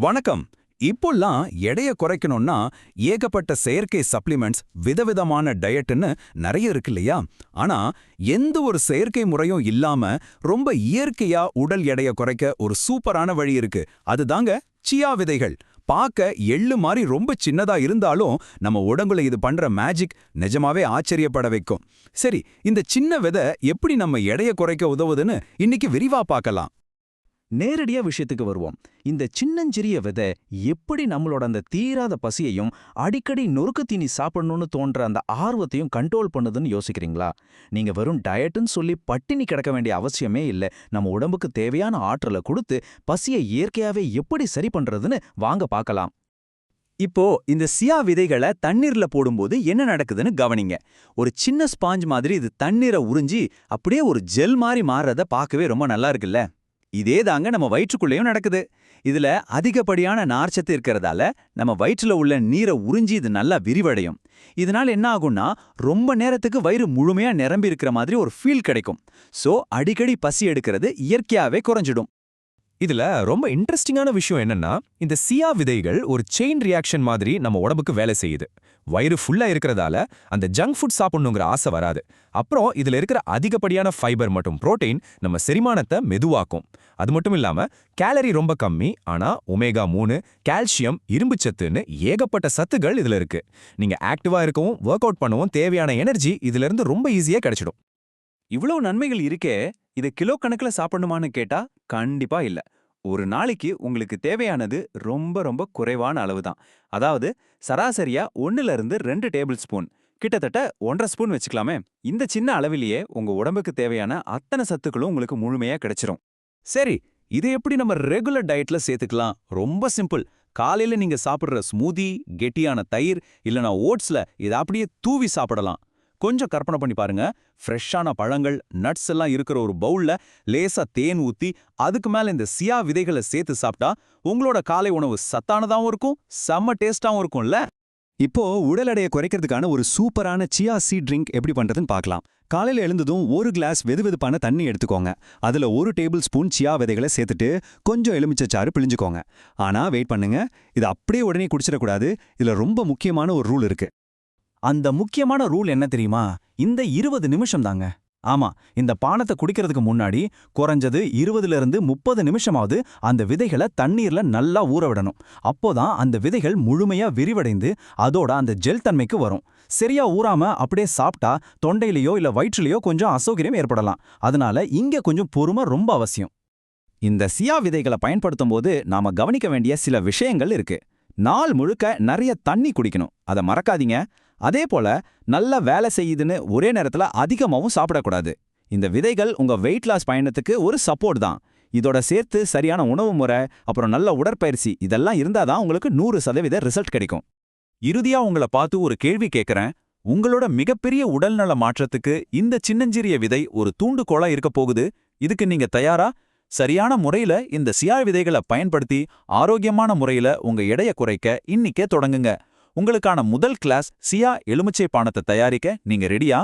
வணக்கம். இப்போல்லாம் எடைய குறைக்கணும்னா ஏகப்பட்ட செயற்கை சப்ளிமெண்ட்ஸ், விதவிதமான டயட்னு நிறைய இருக்கு இல்லையா? ஆனா எந்த ஒரு செயற்கை முறையும் இல்லாம ரொம்ப இயற்கையா உடல் எடைய குறைக்க ஒரு சூப்பரான வழி இருக்கு. அதுதாங்க சியா விதைகள். பார்க்க எள்ளு மாதிரி ரொம்ப சின்னதா இருந்தாலும் நம்ம உடம்புல இது பண்ற மேஜிக் நிஜமாவே ஆச்சரியப்பட வைக்கும். சரி, இந்த சின்ன விதை எப்படி நம்ம எடைய குறைக்க உதவுதுன்னு இன்னைக்கு விரிவா பார்க்கலாம். நேரடியா விஷயத்துக்கு வருவோம். இந்த சின்னஞ்சிறிய விதை எப்படி நம்மளோட அந்த தீராத பசியையும் அடிக்கடி நொறுக்கு தீனி சாப்பிடணும்னு தோன்ற அந்த ஆர்வத்தையும் கண்ட்ரோல் பண்ணுதுன்னு யோசிக்கிறீங்களா? நீங்க வெறும் டயட்னு சொல்லி பட்டினி கிடக்க வேண்டிய அவசியமே இல்ல. நம்ம உடம்புக்கு தேவையான ஆற்றலை கொடுத்து பசியை இயற்கையாவே எப்படி சரி பண்றதுன்னு வாங்க பார்க்கலாம். இப்போ இந்த சியா விதைகளை தண்ணீர்ல போடும்போது என்ன நடக்குதுன்னு கவனிங்க. ஒரு சின்ன ஸ்பாஞ்ச் மாதிரி இது தண்ணீரை உறிஞ்சி அப்படியே ஒரு ஜெல் மாதிரி மாறுறத பார்க்கவே ரொம்ப நல்லா இருக்குல்ல. இதே தாங்க நம்ம வயிற்றுக்குள்ளேயும் நடக்குது. இதுல அதிகப்படியான நார்ச்சத்து இருக்கிறதால நம்ம வயிற்றுல உள்ள நீரை உறிஞ்சி இது நல்லா விரிவடையும். இதனால என்ன ஆகும்னா ரொம்ப நேரத்துக்கு வயிறு முழுமையா நிரம்பி இருக்கிற மாதிரி ஒரு ஃபீல் கிடைக்கும். சோ அடிக்கடி பசி எடுக்கிறது இயற்கையாவே குறைஞ்சிடும். இதுல ரொம்ப இன்ட்ரெஸ்டிங்கான விஷயம் என்னன்னா, இந்த சியா விதைகள் ஒரு செயின் ரியாக்ஷன் மாதிரி நம்ம உடம்புக்கு வேலை செய்யுது. வயிறு ஃபுல்லா இருக்கிறதால அந்த ஜங்க் ஃபுட் சாப்பிடணுங்கிற ஆசை வராது. அப்புறம் இதுல இருக்கிற அதிகப்படியான ஃபைபர் மற்றும் புரோட்டீன் நம்ம செரிமானத்தை மெதுவாக்கும். அது மட்டும் இல்லாம கேலரி ரொம்ப கம்மி, ஆனா ஒமேகா 3, கால்சியம், இரும்புச்சத்துன்னு ஏகப்பட்ட சத்துகள் இதுல இருக்கு. நீங்க ஆக்டிவா இருக்கவும் ஒர்க் அவுட் பண்ணவும் தேவையான எனர்ஜி இதுல இருந்து ரொம்ப ஈஸியா கிடைச்சிடும். இவ்வளவு நன்மைகள் இருக்கே, இதை கிலோ கணக்குல சாப்பிடணுமான்னு கேட்டா கண்டிப்பா இல்ல. ஒரு நாளைக்கு உங்களுக்கு தேவையானது ரொம்ப ரொம்ப குறைவான அளவு தான். அதாவது சராசரியா 1ல இருந்து 2 டேபிள் ஸ்பூன், கிட்டத்தட்ட 1.5 ஸ்பூன் வச்சுக்கலாமே. இந்த சின்ன அளவிலேயே உங்க உடம்புக்கு தேவையான அத்தனை சத்துக்களும் உங்களுக்கு முழுமையா கிடைச்சிரும். சரி, இதை எப்படி நம்ம ரெகுலர் டயட்ல சேர்த்துக்கலாம்? ரொம்ப சிம்பிள். காலையில நீங்க சாப்பிடுற ஸ்மூதி, கெட்டியான தயிர் இல்லனா ஓட்ஸ்ல இதை அப்படியே தூவி சாப்பிடலாம். கொஞ்சம் கற்பனை பண்ணி பாருங்க. ஃப்ரெஷ்ஷான பழங்கள், நட்ஸ் எல்லாம் இருக்கிற ஒரு பவுல்ல லேசா தேன் ஊத்தி அதுக்கு மேல இந்த சியா விதைகளை சேர்த்து சாப்பிட்டா உங்களோட காலை உணவு சத்தானதாவும் இருக்கும், செம்ம டேஸ்டாவும் இருக்கும்ல. இப்போ உடல் எடையை குறைக்கிறதுக்கான ஒரு சூப்பரான சியா சீட் ட்ரிங்க் எப்படி பண்றதுன்னு பார்க்கலாம். காலையில எழுந்ததும் ஒரு கிளாஸ் வெதுவெதுப்பான தண்ணி எடுத்துக்கோங்க. அதுல 1 டேபிள் ஸ்பூன் சியா விதைகளை சேர்த்துட்டு கொஞ்சம் எலுமிச்சைச்சாறு பிழிஞ்சுக்கோங்க. ஆனா வெயிட் பண்ணுங்க, இது அப்படியே உடனே குடிச்சிடக்கூடாது. இதுல ரொம்ப முக்கியமான ஒரு ரூல் இருக்கு. அந்த முக்கியமான ரூல் என்ன தெரியுமா? இந்த 20 நிமிஷம் தாங்க. ஆமா, இந்த பானத்தை குடிக்கிறதுக்கு முன்னாடி குறைஞ்சது 20ல இருந்து 30 நிமிஷமாவது அந்த விதைகளை தண்ணீர்ல நல்லா ஊற விடணும். அப்போதான் அந்த விதைகள் முழுமையா விரிவடைந்து அதோட அந்த ஜெல் தன்மைக்கு வரும். சரியா ஊறாம அப்படியே சாப்பிட்டா தொண்டையிலையோ இல்ல வயிற்றுலையோ கொஞ்சம் அசௌகரியம் ஏற்படலாம். அதனால இங்க கொஞ்சம் பொறுமை ரொம்ப அவசியம். இந்த சியா விதைகளை பயன்படுத்தும் போது நாம கவனிக்க வேண்டிய சில விஷயங்கள் இருக்கு. நாள் முழுக்க நிறைய தண்ணி குடிக்கணும், அதை மறக்காதீங்க. அதே போல நல்ல வேலை செய்யுதுன்னு ஒரே நேரத்துல அதிகமாகவும் சாப்பிடக்கூடாது. இந்த விதைகள் உங்க வெயிட் லாஸ் பயணத்துக்கு ஒரு சப்போர்ட் தான். இதோட சேர்த்து சரியான உணவு முறை, அப்புறம் நல்ல உடற்பயிற்சி இதெல்லாம் இருந்தாதான் உங்களுக்கு 100% ரிசல்ட் கிடைக்கும். இறுதியா உங்களை பார்த்து ஒரு கேள்வி கேட்கறேன். உங்களோட மிகப்பெரிய உடல்நல மாற்றத்துக்கு இந்த சின்னஞ்சிறிய விதை ஒரு தூண்டுகோலா இருக்க போகுது. இதுக்கு நீங்க தயாரா? சரியான முறையில இந்த சியா விதைகளை பயன்படுத்தி ஆரோக்கியமான முறையில உங்க எடையை குறைக்க இன்னிக்கே தொடங்குங்க. உங்களுக்கான முதல் கிளாஸ் சியா எலுமிச்சை பானத்தை தயாரிக்க நீங்க ரெடியா?